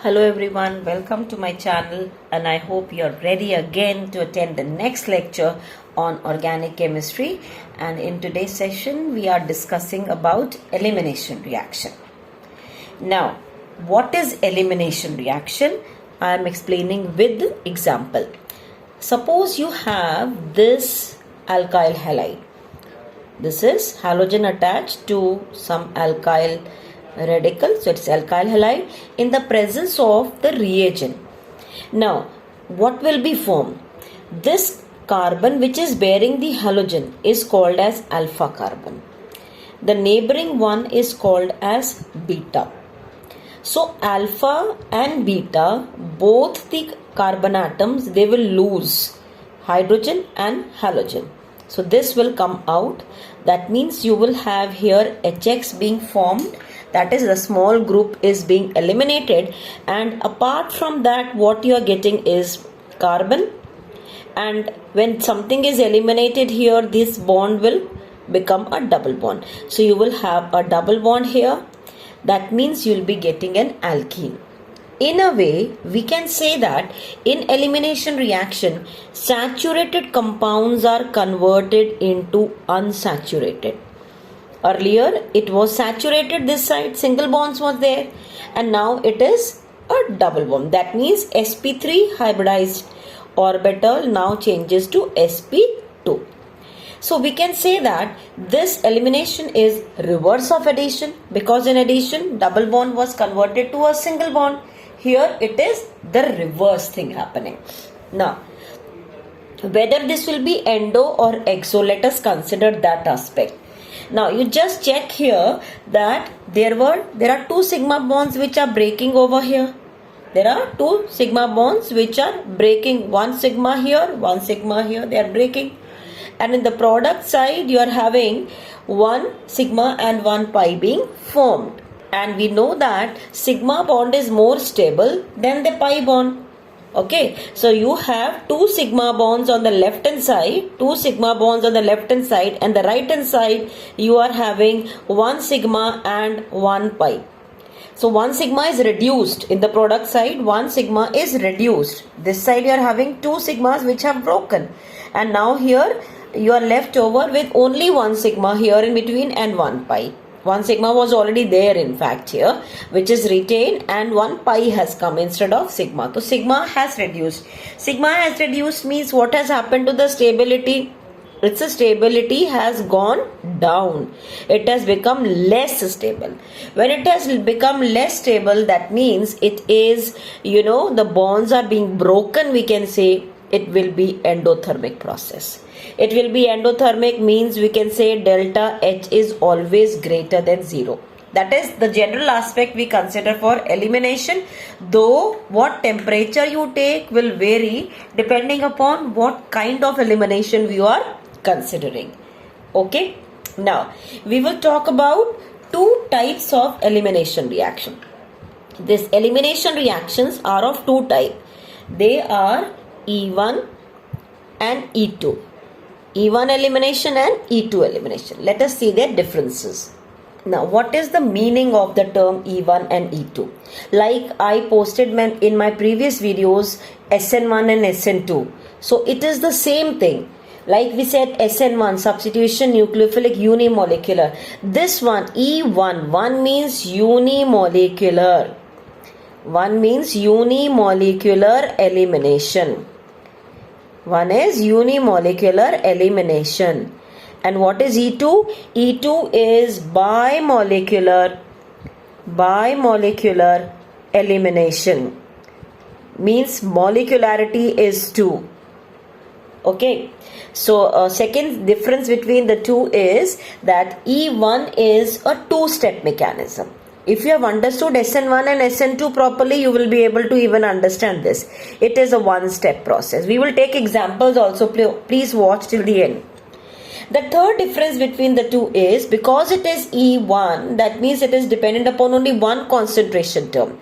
Hello everyone, welcome to my channel and I hope you're ready again to attend the next lecture on organic chemistry, and in today's session we are discussing about elimination reaction. Now, what is elimination reaction? I am explaining with example. Suppose you have this alkyl halide. This is halogen attached to some alkyl radical, so it's alkyl halide in the presence of the reagent. Now, what will be formed? This carbon which is bearing the halogen is called as alpha carbon. The neighboring one is called as beta. So, alpha and beta, both the carbon atoms, they will lose hydrogen and halogen. So, this will come out. That means you will have here HX being formed. That is, the small group is being eliminated, and apart from that what you are getting is carbon, and when something is eliminated here, this bond will become a double bond. So you will have a double bond here. That means you will be getting an alkene. In a way, we can say that in elimination reaction, saturated compounds are converted into unsaturated. Earlier it was saturated this side, single bonds was there, and now it is a double bond. That means sp3 hybridized orbital now changes to sp2. So we can say that this elimination is reverse of addition, because in addition double bond was converted to a single bond. Here it is the reverse thing happening. Now, whether this will be endo or exo, let us consider that aspect. Now you just check here that there are two sigma bonds which are breaking over here. There are two sigma bonds which are breaking, one sigma here, they are breaking. And in the product side you are having one sigma and one pi being formed. And we know that sigma bond is more stable than the pi bond. Okay, so you have two sigma bonds on the left hand side, and the right hand side you are having one sigma and one pi. So one sigma is reduced in the product side, one sigma is reduced. This side you are having two sigmas which have broken, and now here you are left over with only one sigma here in between and one pi. One sigma was already there in fact here, which is retained, and one pi has come instead of sigma. So sigma has reduced. Sigma has reduced means what has happened to the stability? Its stability has gone down. It has become less stable. When it has become less stable, that means it is, the bonds are being broken, we can say. It will be endothermic process. It will be endothermic means we can say delta H is always greater than 0. That is the general aspect we consider for elimination, though what temperature you take will vary depending upon what kind of elimination we are considering. Okay, now we will talk about two types of elimination reaction. These elimination reactions are of two types. They are E1 and E2. E1 elimination and E2 elimination. Let us see their differences. Now, what is the meaning of the term E1 and E2? Like I posted in my previous videos, SN1 and SN2. So, it is the same thing. Like we said, SN1, substitution nucleophilic unimolecular. This one, E1, one means unimolecular. One means unimolecular elimination. One is unimolecular elimination. And what is E2? E2 is bimolecular elimination. Means molecularity is 2. Okay. So, second difference between the two is that E1 is a two-step mechanism. If you have understood SN1 and SN2 properly, you will be able to even understand this. It is a one-step process. We will take examples also. Please watch till the end. The third difference between the two is because it is E1, that means it is dependent upon only one concentration term.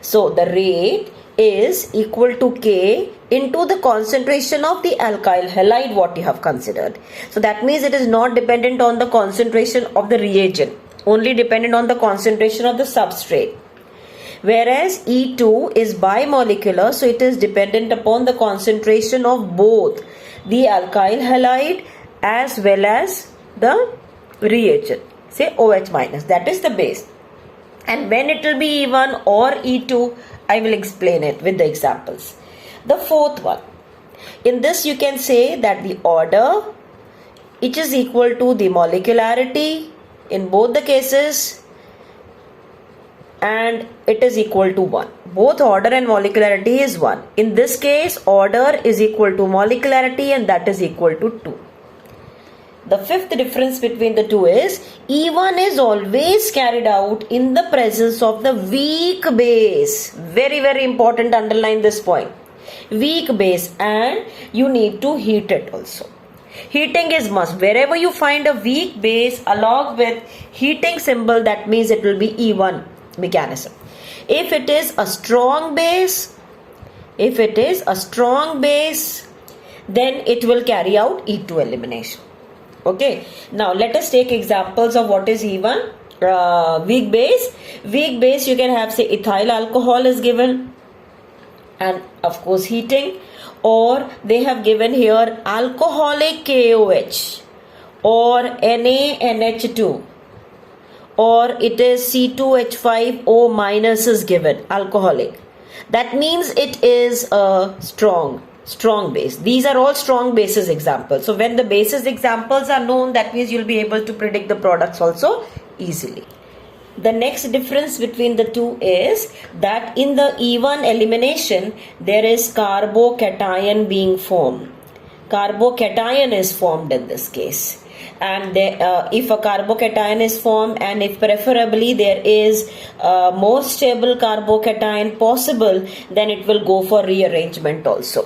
So, the rate is equal to K into the concentration of the alkyl halide what you have considered. So, that means it is not dependent on the concentration of the reagent, only dependent on the concentration of the substrate. Whereas E2 is bimolecular, so it is dependent upon the concentration of both the alkyl halide as well as the reagent, say OH minus, that is the base. And when it will be E1 or E2, I will explain it with the examples. The fourth one, in this you can say that the order, it is equal to the molecularity in both the cases, and it is equal to 1. Both order and molecularity is 1. In this case, order is equal to molecularity, and that is equal to 2. The fifth difference between the two is E1 is always carried out in the presence of the weak base. Very, very important, underline this point. Weak base, and you need to heat it also. Heating is must. Wherever you find a weak base along with heating symbol, that means it will be E1 mechanism. If it is a strong base, then it will carry out E2 elimination. Okay, now let us take examples of what is E1. Weak base. Weak base, you can have, say, ethyl alcohol is given, and of course heating, or they have given here alcoholic KOH or NaNH2, or it is C2H5O minus is given, alcoholic. That means it is a strong base. These are all strong bases examples. So when the bases examples are known, that means you'll be able to predict the products also easily. The next difference between the two is that in the E1 elimination, there is carbocation being formed. Carbocation is formed in this case. And if a carbocation is formed, and if preferably there is a more stable carbocation possible, then it will go for rearrangement also.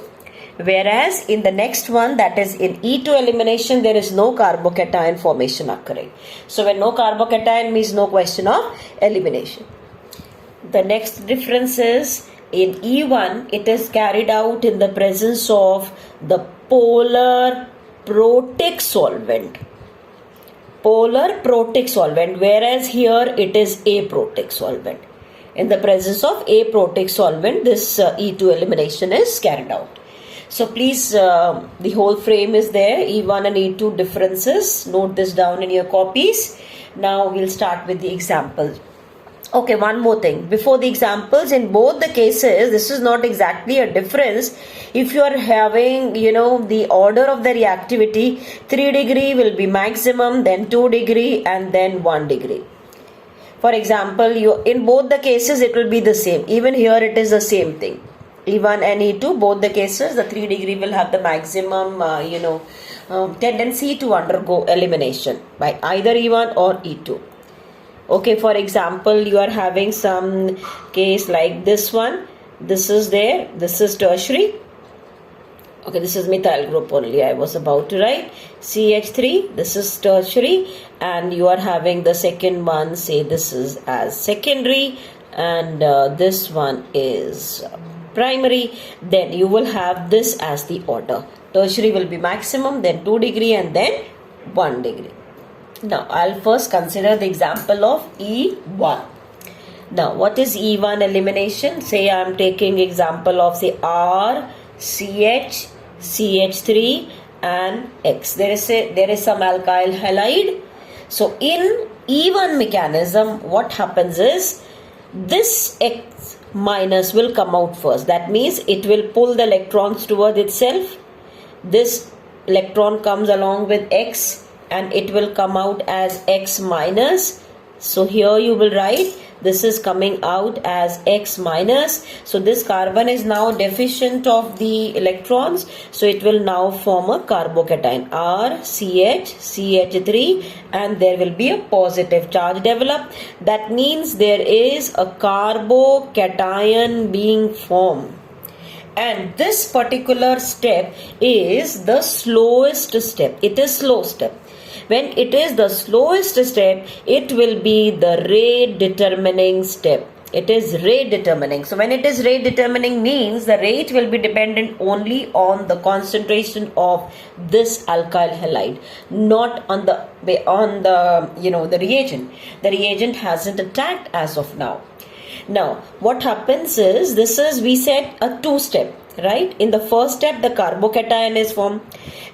Whereas in the next one, that is in E2 elimination, there is no carbocation formation occurring. So when no carbocation means no question of elimination. The next difference is in E1, it is carried out in the presence of the polar protic solvent. Whereas here it is aprotic solvent. In the presence of aprotic solvent, this E2 elimination is carried out. So please, the whole frame is there, E1 and E2 differences. Note this down in your copies. Now we'll start with the examples. Okay, one more thing. Before the examples, in both the cases, this is not exactly a difference. If you are having, the order of the reactivity, 3 degree will be maximum, then 2 degree, and then 1 degree. For example, in both the cases, it will be the same. Even here, it is the same thing. E1 and E2, both the cases, the 3 degree will have the maximum, tendency to undergo elimination by either E1 or E2. Okay, for example, you are having some case like this one. This is there. This is tertiary. Okay, this is methyl group only. I was about to write CH3. This is tertiary, and you are having the second one. Say this is as secondary, and this one is primary. Then you will have this as the order. Tertiary will be maximum, then 2 degree, and then 1 degree. Now, I'll first consider the example of E1. Now, what is E1 elimination? Say I am taking example of, say, R, CH, CH3 and X. There is some alkyl halide. So, in E1 mechanism, what happens is, this X minus will come out first. That means it will pull the electrons towards itself. This electron comes along with X, and it will come out as X minus. So here you will write this is coming out as X minus. So this carbon is now deficient of the electrons. So it will now form a carbocation R, CH, CH3, and there will be a positive charge developed. That means there is a carbocation being formed. And this particular step is the slowest step. It is slow step. When it is the slowest step, it will be the rate determining step. It is rate determining. So when it is rate determining means the rate will be dependent only on the concentration of this alkyl halide, not on the reagent. The reagent hasn't attacked as of now. Now, what happens is, this is, we said, a two-step, right? In the first step, the carbocation is formed,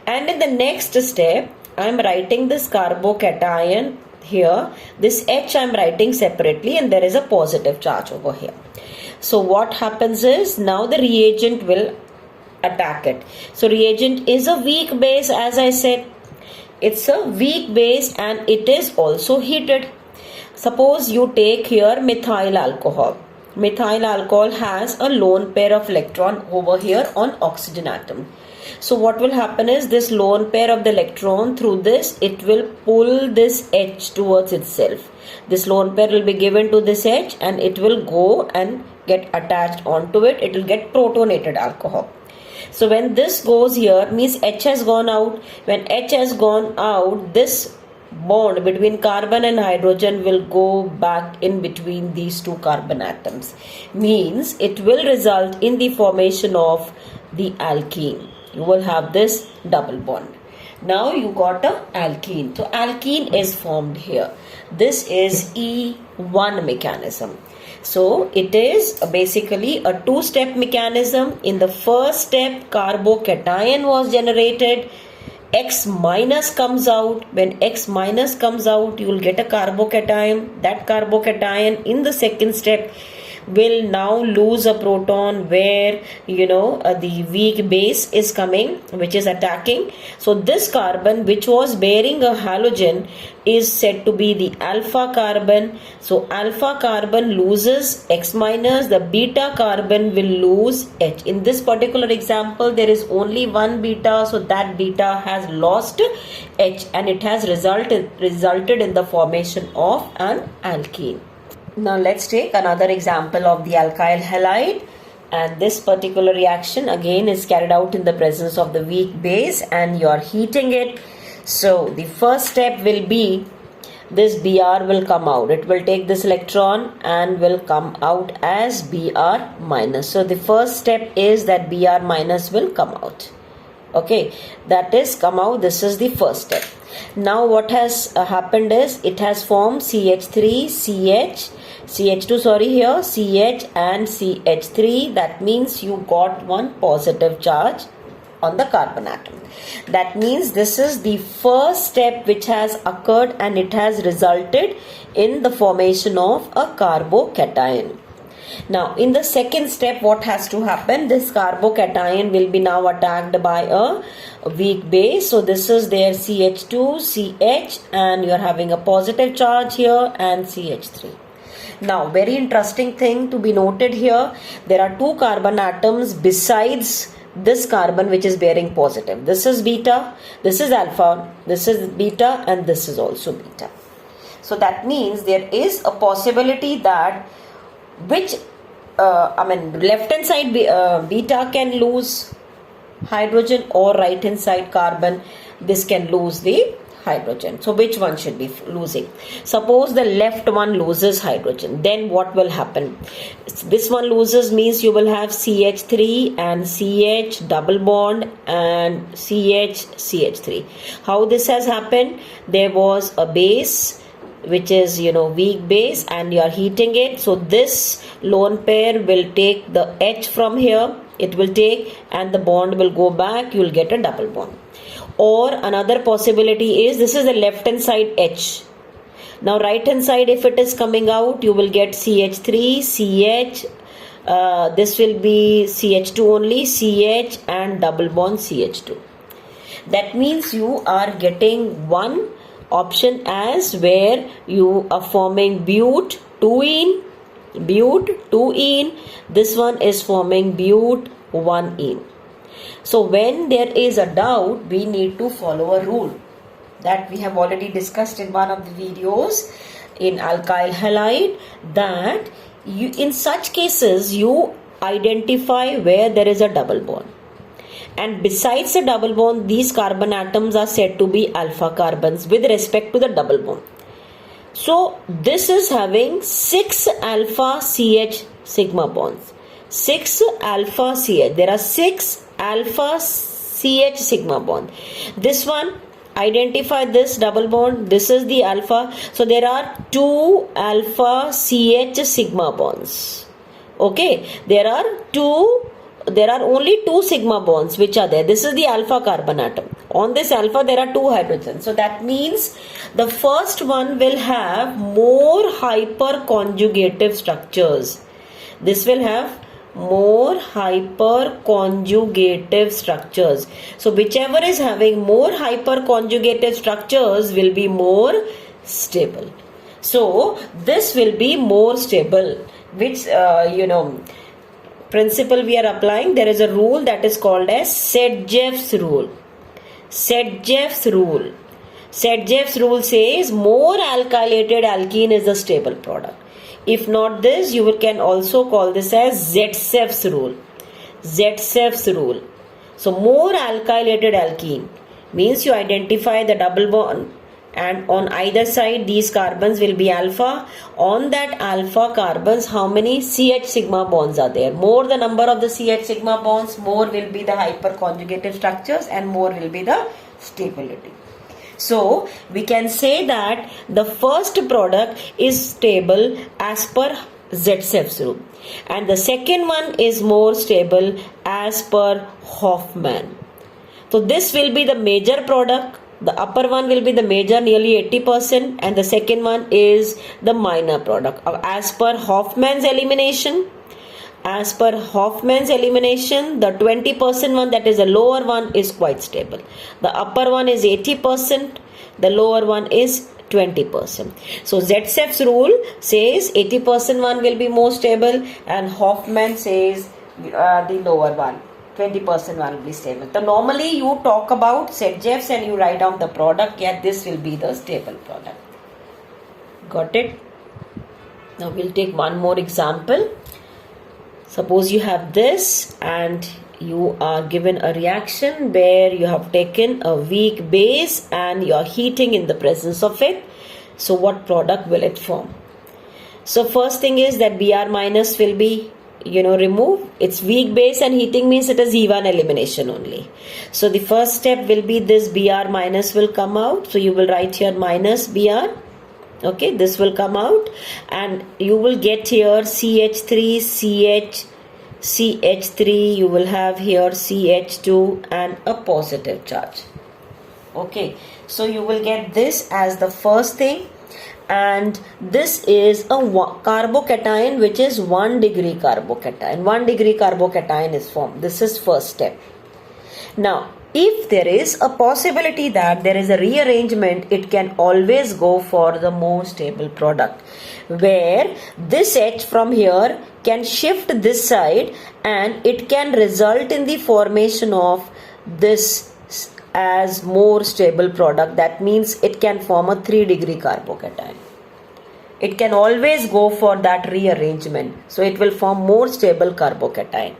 and in the next step, I am writing this carbocation here. This H I am writing separately, and there is a positive charge over here. So what happens is, now the reagent will attack it. So reagent is a weak base, as I said. It's a weak base and it is also heated. Suppose you take here methyl alcohol. Methyl alcohol has a lone pair of electron over here on oxygen atom. So what will happen is, this lone pair of the electron, through this, it will pull this H towards itself. This lone pair will be given to this H and it will go and get attached onto it. It will get protonated alcohol. So when this goes here, means H has gone out. When H has gone out, this bond between carbon and hydrogen will go back in between these two carbon atoms. Means it will result in the formation of the alkene. You will have this double bond. Now you got a alkene. So alkene is formed here. This is E1 mechanism. So it is basically a two-step mechanism. In the first step, carbocation was generated. X minus comes out. When X minus comes out, you will get a carbocation. That carbocation in the second step will now lose a proton, where the weak base is coming, which is attacking. So this carbon, which was bearing a halogen, is said to be the alpha carbon. So alpha carbon loses X minus, the beta carbon will lose H. In this particular example, there is only one beta, so that beta has lost H and it has resulted in the formation of an alkene. Now let's take another example of the alkyl halide, and this particular reaction again is carried out in the presence of the weak base and you are heating it. So the first step will be, this Br will come out. It will take this electron and will come out as Br minus. So the first step is that Br minus will come out. Okay, that is come out. This is the first step. Now what has happened is, it has formed CH3, CH2 sorry, here CH and CH3. That means you got one positive charge on the carbon atom. That means this is the first step which has occurred and it has resulted in the formation of a carbocation. Now in the second step, what has to happen? This carbocation will be now attacked by a weak base. So this is their CH2, CH, and you are having a positive charge here, and CH3. Now very interesting thing to be noted here, there are two carbon atoms besides this carbon which is bearing positive. This is beta, this is alpha, this is beta, and this is also beta. So that means there is a possibility that left hand side beta can lose hydrogen, or right hand side carbon, this can lose the hydrogen. So which one should be losing? Suppose the left one loses hydrogen, then what will happen? This one loses means you will have CH3 and CH double bond and CH, CH3. How this has happened? There was a base which is weak base and you are heating it. So this lone pair will take the H from here, it will take, and the bond will go back, you will get a double bond. Or another possibility is, this is the left hand side H. Now right hand side, if it is coming out, you will get CH3, CH, this will be CH2 only, CH and double bond CH2. That means you are getting one option as where you are forming bute 2-ene, bute 2-ene. This one is forming bute 1-ene. So when there is a doubt, we need to follow a rule that we have already discussed in one of the videos in alkyl halide, that you, in such cases, you identify where there is a double bond. And besides the double bond, these carbon atoms are said to be alpha carbons with respect to the double bond. So this is having 6 alpha CH sigma bonds. 6 alpha CH. There are 6 alpha CH sigma bond. This one identify this double bond. This is the alpha. So there are 2 alpha CH sigma bonds. Okay, there are only 2 sigma bonds which are there. This is the alpha carbon atom. On this alpha there are 2 hydrogens. So that means the first one will have more hyperconjugative structures. This will have more hyperconjugative structures. So whichever is having more hyperconjugative structures will be more stable. So this will be more stable. Which principle we are applying? There is a rule that is called as Sedgwick's rule. Sedgwick's rule. Sedgwick's rule says more alkylated alkene is a stable product. If not this, you can also call this as Zetsev's rule. Zetsev's rule. So more alkylated alkene means you identify the double bond, and on either side these carbons will be alpha. On that alpha carbons, how many CH sigma bonds are there? More the number of the CH sigma bonds, more will be the hyperconjugative structures and more will be the stability. So we can say that the first product is stable as per Zetsev's rule, and the second one is more stable as per Hofmann. So this will be the major product. The upper one will be the major, nearly 80%, and the second one is the minor product. As per Hofmann's elimination, the 20% one, that is the lower one, is quite stable. The upper one is 80%, the lower one is 20%. So Zetsev's rule says 80% one will be more stable, and Hofmann says the lower one, 20% one will be stable. So normally you talk about Sedgwick's and you write down the product. Yeah, this will be the stable product. Got it? Now we'll take one more example. Suppose you have this and you are given a reaction where you have taken a weak base and you are heating in the presence of it. So what product will it form? So first thing is that Br minus will be removed. It's weak base and heating means it is E1 elimination only. So the first step will be this Br minus will come out. So you will write here minus Br. Okay, this will come out and you will get here CH3, CH3, you will have here CH2 and a positive charge. Okay, so you will get this as the first thing, and this is a carbocation which is 1 degree carbocation. 1 degree carbocation is formed. This is first step. Now if there is a possibility that there is a rearrangement, it can always go for the more stable product, where this H from here can shift this side and it can result in the formation of this as more stable product. That means it can form a 3 degree carbocation. It can always go for that rearrangement. So it will form more stable carbocation.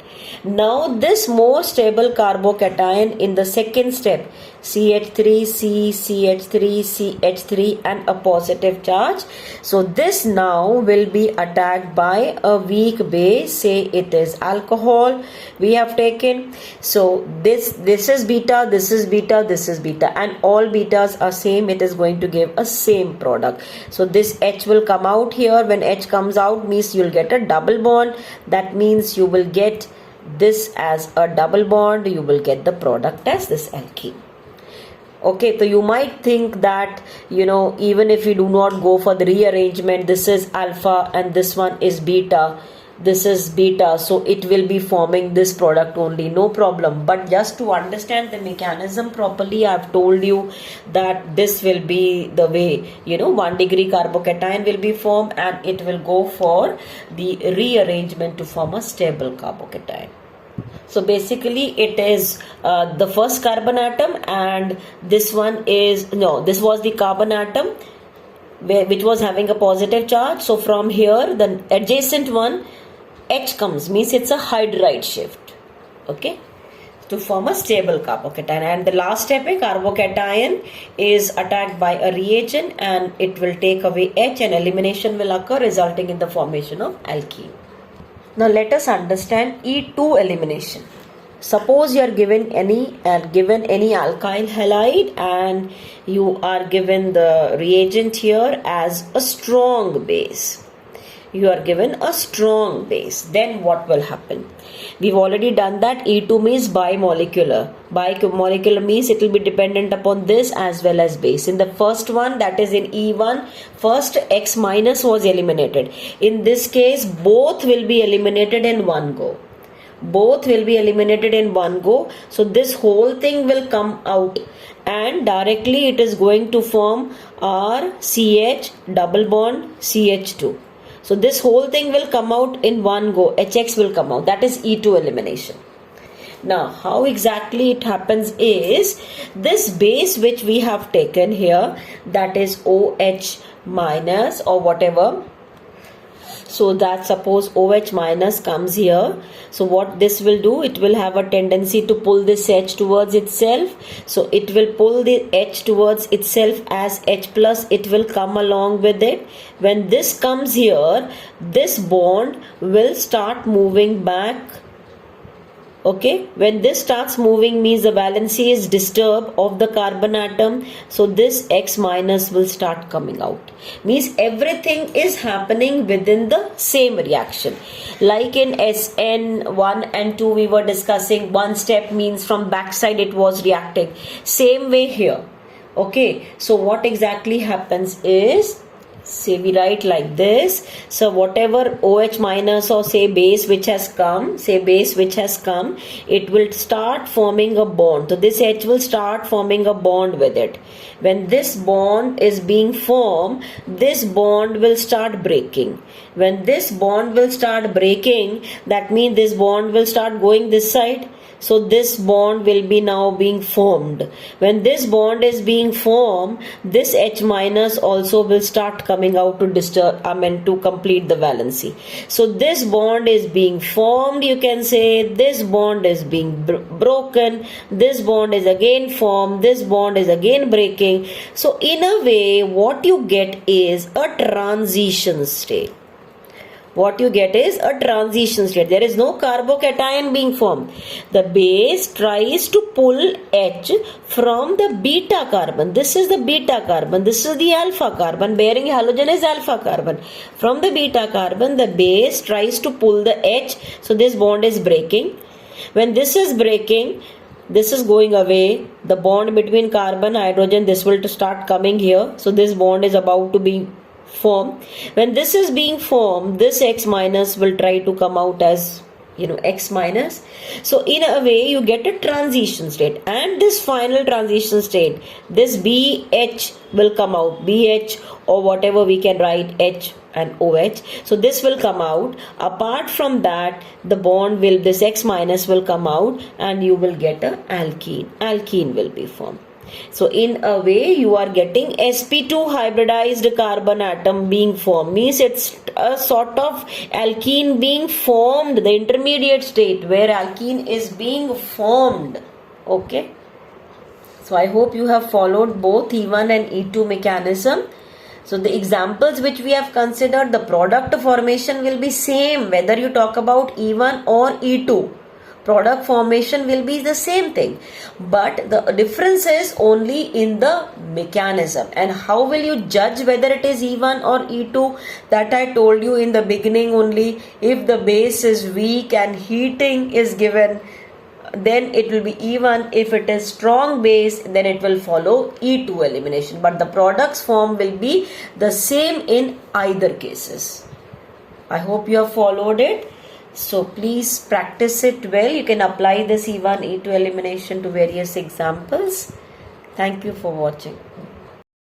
Now this more stable carbocation in the second step, CH3, CH3, CH3 and a positive charge. So this now will be attacked by a weak base. Say it is alcohol we have taken. So this is beta, this is beta, this is beta, and all betas are same. It is going to give a same product. So this H will come out here. When H comes out means you'll get a double bond. That means you will get this as a double bond. You will get the product as this alkene. Okay, so you might think that even if you do not go for the rearrangement, this is alpha and this one is beta, this is beta, so it will be forming this product only, no problem. But just to understand the mechanism properly, I have told you that this will be the way 1 degree carbocation will be formed and it will go for the rearrangement to form a stable carbocation. So basically it is the first carbon atom, and this one is this was the carbon atom which was having a positive charge. So from here the adjacent one H comes, means it's a hydride shift, okay, to form a stable carbocation. And the last step, a carbocation is attacked by a reagent and it will take away H and elimination will occur, resulting in the formation of alkene. Now let us understand E2 elimination. Suppose you are given any alkyl halide and you are given the reagent here as a strong base. You are given a strong base. Then what will happen? We've already done that. E2 means bimolecular. Bimolecular means it will be dependent upon this as well as base. In the first one, that is in E1, first X minus was eliminated. In this case, both will be eliminated in one go. Both will be eliminated in one go. So this whole thing will come out and directly it is going to form RCH double bond CH2. So this whole thing will come out in one go. HX will come out. That is E2 elimination. Now, how exactly it happens is this base which we have taken here, that is OH minus or whatever. So that suppose OH minus comes here. So what this will do, it will have a tendency to pull this H towards itself. So it will pull the H towards itself as H plus. It will come along with it. When this comes here, this bond will start moving back. Okay, when this starts moving means the valency is disturbed of the carbon atom. So this X minus will start coming out. Means everything is happening within the same reaction. Like in SN1 and 2 we were discussing, one step means from backside it was reacting. Same way here. Okay, so what exactly happens is, say we write like this. So whatever OH minus or say base which has come, it will start forming a bond. So this H will start forming a bond with it. When this bond is being formed, this bond will start breaking. When this bond will start breaking, that means this bond will start going this side. So this bond will be now being formed. When this bond is being formed, this H minus also will start coming out to to complete the valency. So this bond is being formed, you can say. This bond is being broken. This bond is again formed. This bond is again breaking. So in a way, what you get is a transition state. What you get is a transition state. There is no carbocation being formed. The base tries to pull H from the beta carbon. This is the beta carbon. This is the alpha carbon. Bearing halogen is alpha carbon. From the beta carbon, the base tries to pull the H. So this bond is breaking. When this is breaking, this is going away. The bond between carbon, hydrogen, this will start coming here. So this bond is about to be formed. When this is being formed, this X minus will try to come out as X minus. So in a way you get a transition state, and this final transition state, this BH will come out, BH or whatever we can write, H and OH. So this will come out. Apart from that, the bond will, this X minus will come out and you will get a alkene. Alkene will be formed. So in a way you are getting sp2 hybridized carbon atom being formed. Means it's a sort of alkene being formed, the intermediate state where alkene is being formed. Okay. So I hope you have followed both E1 and E2 mechanism. So the examples which we have considered, the product formation will be same whether you talk about E1 or E2. Product formation will be the same thing, but the difference is only in the mechanism. And how will you judge whether it is E1 or E2? That I told you in the beginning only. If the base is weak and heating is given, then it will be E1. If it is strong base, then it will follow E2 elimination. But the products form will be the same in either cases. I hope you have followed it. So please practice it well. You can apply this E1, E2 elimination to various examples. Thank you for watching.